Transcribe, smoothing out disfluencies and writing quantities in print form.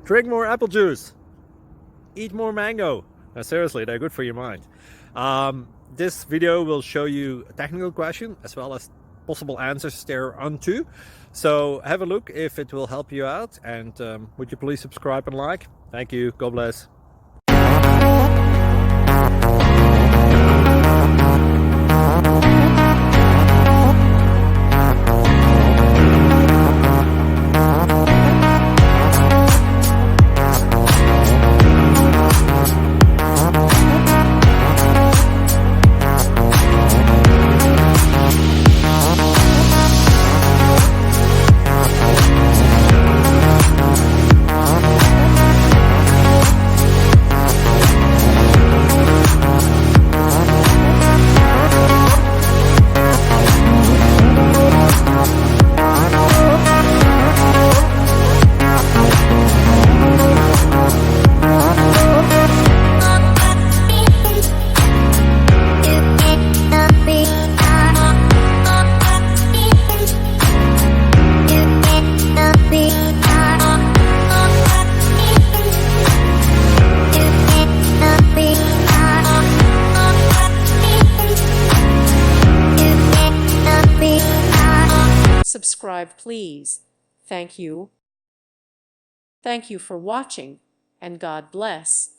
Drink more apple juice. Eat more mango. Now, seriously, they're good for your mind. This video will show you a technical question as well as possible answers thereunto. So have a look if it will help you out, and would you please subscribe and like? Thank you. God bless. Subscribe, please. Thank you. Thank you for watching, and God bless.